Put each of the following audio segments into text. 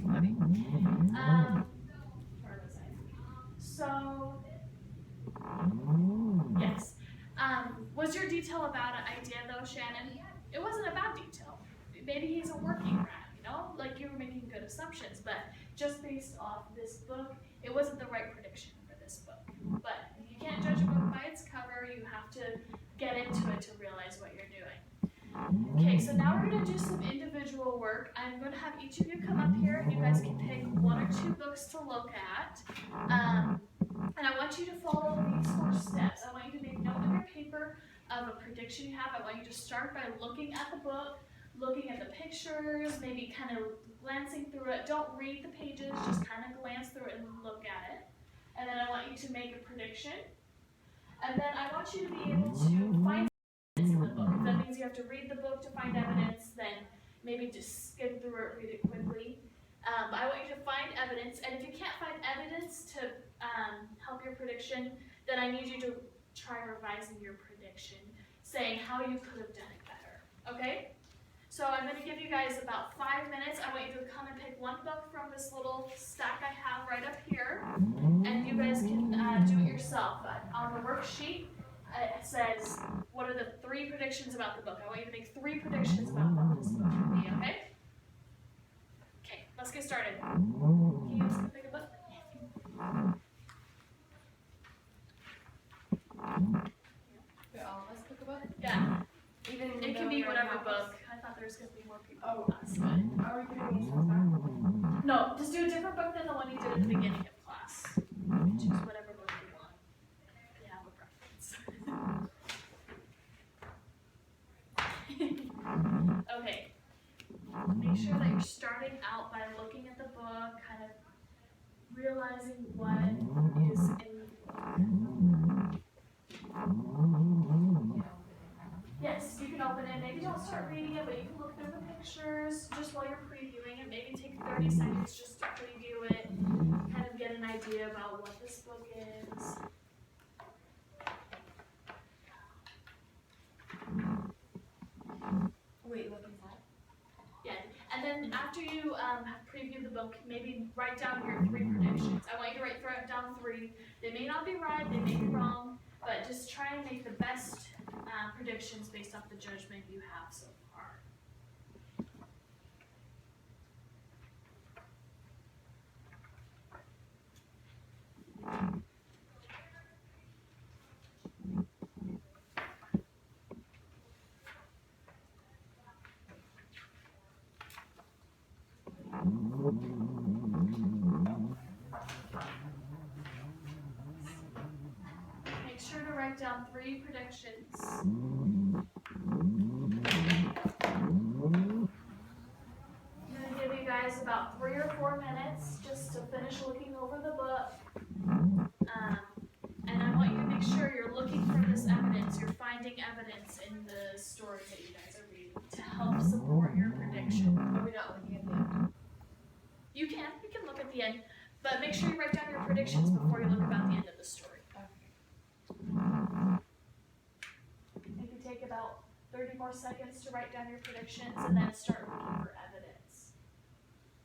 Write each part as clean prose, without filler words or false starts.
funny. Where was I? So, yes. Was your detail a bad idea though, Shannon? It wasn't a bad detail. Maybe he's a working rat, you know? Like you were making good assumptions, but just based off this book, it wasn't the right prediction for this book. But you can't judge a book by its cover, you have to get into it to realize what you're doing. Okay, so now we're going to do some individual work. I'm going to have each of you come up here and you guys can pick one or two books to look at. And I want you to follow these 4 steps. I want you to make note on your paper of a prediction you have. I want you to start by looking at the book, looking at the pictures, maybe kind of glancing through it. Don't read the pages, just kind of glance through it and look at it. And then I want you to make a prediction. And then I want you to be able to find evidence in the book. If that means you have to read the book to find evidence, then maybe just skim through it, read it quickly. I want you to find evidence, and if you can't find evidence to help your prediction, then I need you to try revising your prediction, saying how you could have done it better, okay? So I'm going to give you guys about 5 minutes. I want you to come and pick one book from this little stack I have right up here, and you guys can do it yourself. On the worksheet, it says, what are the 3 predictions about the book? I want you to make 3 predictions about what this book could be, okay? Okay, let's get started. Can you just pick a book? Let's pick a book? Yeah. Even It can be whatever book. I thought there was going to be more people in class. Are we picking each one's back? No, just do a different book than the one you did at the beginning of class. You can choose whatever book you want. If you have a preference. Okay. Make sure that you're starting out by looking at the book, kind of realizing what is in the book. Yes, you can open it. Maybe don't start reading it, but you can look through the pictures just while you're previewing it. Maybe take 30 seconds just to preview it, kind of get an idea about what this book is. Wait, look inside. Yeah, and then after you have previewed the book, maybe write down your 3 predictions. I want you to write down 3. They may not be right, they may be wrong, but just try and make the best predictions based off the judgment you have so far. Make sure to write down 3 predictions. I'm going to give you guys about 3 or 4 minutes just to finish looking over the book. And I want you to make sure you're looking for this evidence. You're finding evidence in the story that you guys are reading to help support your prediction. Are we not looking at the end? You can look at the end, but make sure you write down your predictions before you look about the end of the story. Maybe take about 30 more seconds to write down your predictions and then start looking for evidence.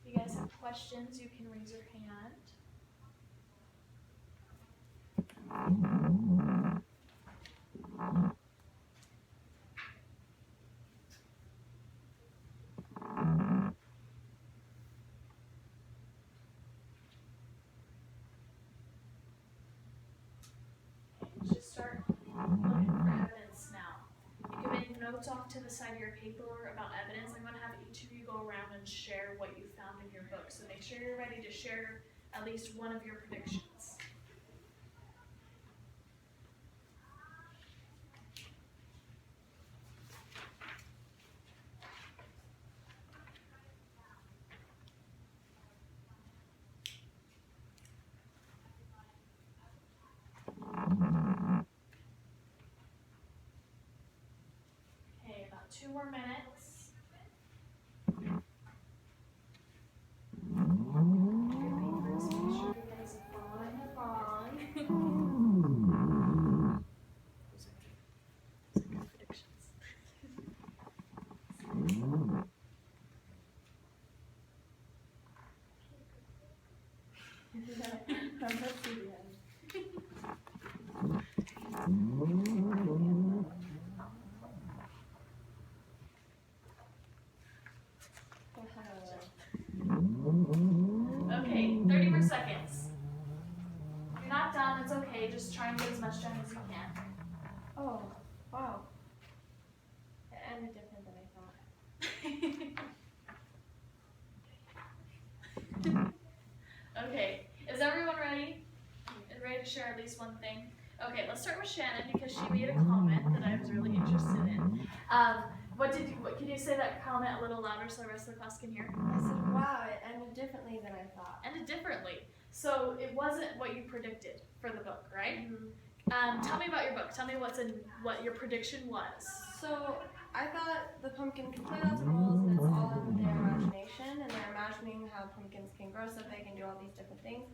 If you guys have questions, you can raise your hand. Just start looking for evidence now. You can make notes off to the side of your paper about evidence. I'm going to have each of you go around and share what you found in your book. So make sure you're ready to share at least one of your predictions. Okay, about 2 more minutes. Make sure you guys are following along. Those are good predictions. Let's see the end. Okay, 30 more seconds. If you're not done, it's okay. Just try and get as much done as you can. Oh, wow. It ended different than I thought. Okay, is everyone ready? Ready to share at least one thing? Okay, let's start with Shannon because she made a comment that I was really interested in. What can you say that comment a little louder so the rest of the class can hear? I said, wow, it ended differently than I thought. Ended differently. So it wasn't what you predicted for the book, right? Tell me about your book. Tell me what your prediction was. So I thought the pumpkin can play lots of roles and it's all in their imagination and they're imagining how pumpkins can grow so big and do all these different things.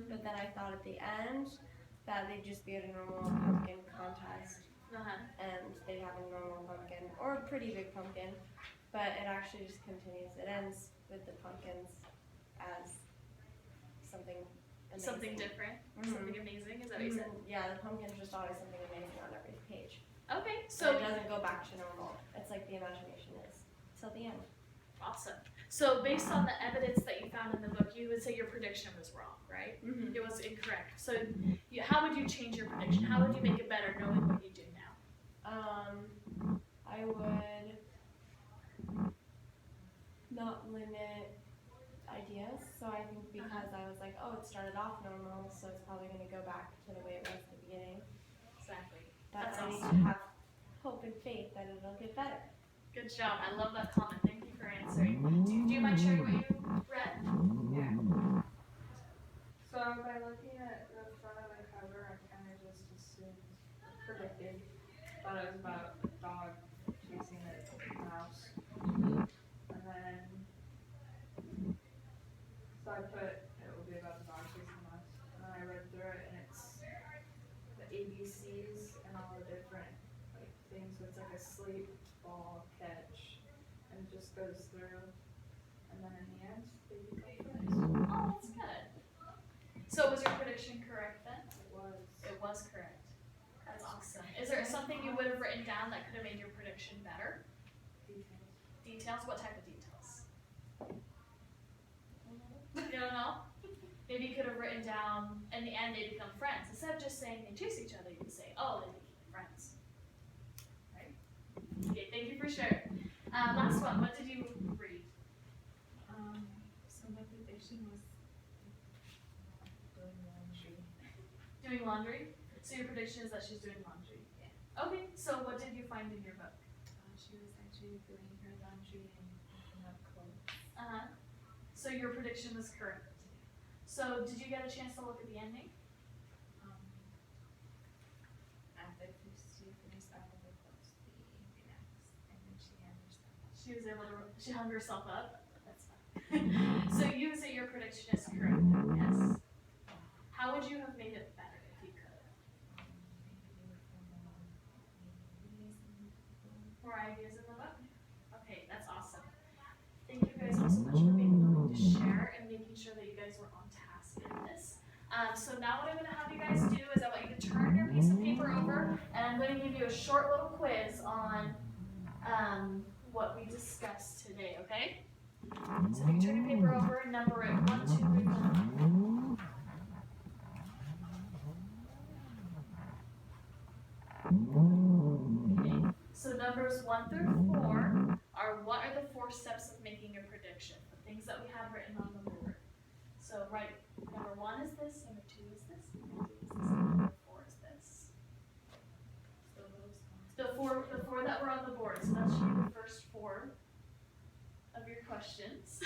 But then I thought at the end that they'd just be at a normal pumpkin contest and they'd have a normal pumpkin or a pretty big pumpkin, but it actually just continues. It ends with the pumpkins as something amazing. Something different, something amazing. Is that what you said? Yeah, the pumpkin's just always something amazing on every page. Okay, So so it doesn't go back to normal. It's like the imagination is till the end. awesome. So based on the evidence that you found in the book, you would say your prediction was wrong, right? Mm-hmm. It was incorrect. So how would you change your prediction? How would you make it better knowing what you do now? I would not limit ideas. So I think because I was like, oh, it started off normal, so it's probably going to go back to the way it was at the beginning. Exactly. But That's I need awesome. to have hope and faith that it'll get better. Good job. I love that comment. Thank you for answering. Do you mind sharing what you read? Yeah. So by looking at the front of the cover, I kind of just assumed, predicted, thought it was about a dog chasing a mouse. And then, so I put it will be about the dog chasing a mouse. And then I read through it, and it's the ABCs and all the different like things. So it's like a sleep, ball, catch, and it just goes through. And then in the end, they become friends. Oh, that's good. So was your prediction correct then? It was. It was correct. That's awesome. Is there something you would have written down that could have made your prediction better? Details. Details? What type of details? You don't know? Maybe you could have written down, in the end, they become friends. Instead of just saying they chase each other, you could say, oh, they became friends. Right? Okay, thank you for sharing. Last one, what did you read? So my prediction was doing laundry. Doing laundry? So your prediction is that she's doing laundry? Yeah. Okay, so what did you find in your book? She was actually doing her laundry and picking up clothes. Uh-huh. So your prediction was correct. So did you get a chance to look at the ending? After she finished all of the clothes, we relaxed, and then she had herself. She was able to, she hung herself up? That's fine. So you say your prediction is correct, yes? How would you have made it better if you could? More ideas in the book? Okay, that's awesome. Thank you guys all so much for being willing to share and making sure that you guys were on task in this. So now what I'm going to have you guys do is I want you to turn your piece of paper over and I'm going to give you a short little quiz on what we discussed today, okay? So if you turn your paper over and number it 1, 2, 3, 4. Okay. So numbers 1 through 4 are what are the 4 steps of making a prediction? The things that we have written on the board. So write number 1 is this, number 2 is this, number 3 is this, number 4 is this. So those The four that were on the board. So that should be the first 4 of your questions.